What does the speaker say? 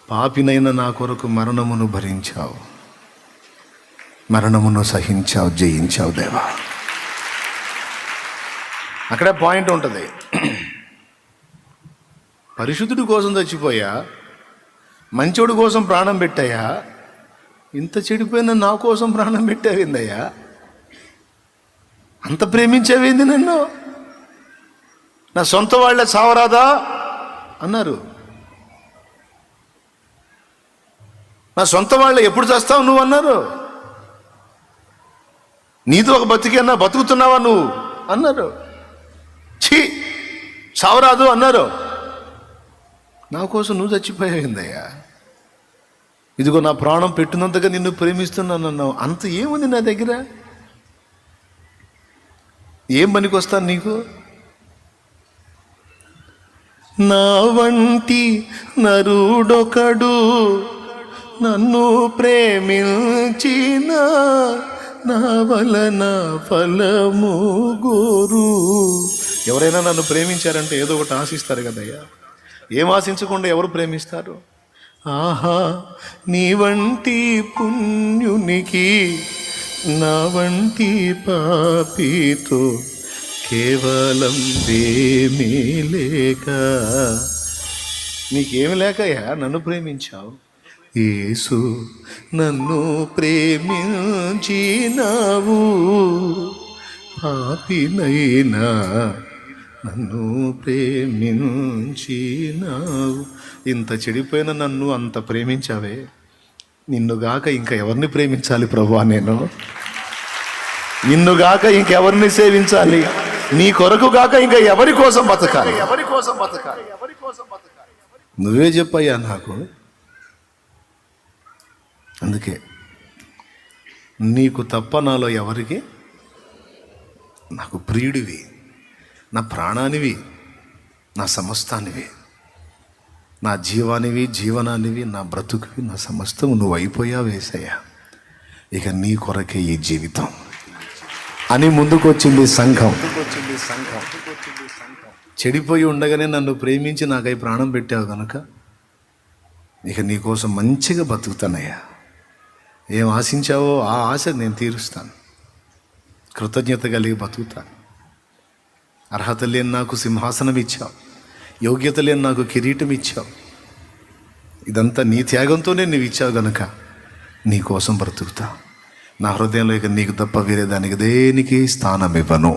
పాపినైన నా కొరకు మరణమును భరించావు, మరణమును సహించావు, జయించావు దేవా. అక్కడే పాయింట్ ఉంటుంది. పరిశుద్ధుడి కోసం చచ్చిపోయా, మంచోడి కోసం ప్రాణం పెట్టాయా, ఇంత చెడిపోయిన నా కోసం ప్రాణం పెట్టావేందయ్యా? అంత ప్రేమించావేంది నన్ను? నా సొంత వాళ్ళే చావరాదా అన్నారు. నా సొంత వాళ్ళే ఎప్పుడు చేస్తావు నువ్వు అన్నారు. నీతో ఒక బతికన్నా బతుకుతున్నావా నువ్వు అన్నారు. ఛీ, చావరాదు అన్నారు. నా కోసం నువ్వు చచ్చిపోయాయిందయ్యా. ఇదిగో నా ప్రాణం పెట్టినంతగా నిన్ను ప్రేమిస్తున్నాను అన్నావు. అంత ఏముంది నా దగ్గర? ఏం పనికొస్తాను నీకు? నా వంటి నరుడొకడు నన్ను ప్రేమించిన నా వలన ఫలము గోరు. ఎవరైనా నన్ను ప్రేమించారంటే ఏదో ఒకటి ఆశిస్తారు కదయ్యా. ఏం ఆశించకుండా ఎవరు ప్రేమిస్తారు? ఆహా, నీ వంటి పుణ్యునికి నా వంటి పాపితో కేవలం ప్రేమే లేక. నీకేమి లేకయ్యా నన్ను ప్రేమించావు? యేసు నన్ను ప్రేమించినావు, పాపినైనా నన్ను ప్రేమించినావు. ఇంత చెడిపోయిన నన్ను అంత ప్రేమించావే, నిన్నుగాక ఇంకా ఎవరిని ప్రేమించాలి ప్రభువా? నేను నిన్నుగాక ఇంకెవరిని సేవించాలి? నీ కొరకు గాక ఇంకా ఎవరి కోసం బతకాలి? నువ్వే చెప్పయ్యా నాకు. అందుకే నీకు తప్ప నాలో ఎవరికి, నాకు ప్రియుడివి, నా ప్రాణానివి, నా సమస్తానివి, నా జీవానివి, జీవనానివి, నా బ్రతుకువి, నా సమస్తం నువ్వు అయిపోయావు యేసయ్యా. ఇక నీ కొరకే ఈ జీవితం అని ముందుకొచ్చింది సంఘం. చెడిపోయి ఉండగానే నన్ను ప్రేమించి నాకై ప్రాణం పెట్టావు కనుక ఇక నీ కోసం మంచిగా బతుకుతానయ్యా. ఏం ఆశించావో ఆ ఆశ నేను తీరుస్తాను. కృతజ్ఞత కలిగి బతుకుతాను. అర్హత లేని నాకు సింహాసనం ఇచ్చావు, యోగ్యత లేని నాకు కిరీటం ఇచ్చావు. ఇదంతా నీ త్యాగంతోనే నువ్వు ఇచ్చావు గనుక నీ కోసం బ్రతుకుతా. నా హృదయంలో ఇక నీకు తప్ప వేరే దానికి దేనికి స్థానం ఇవ్వను.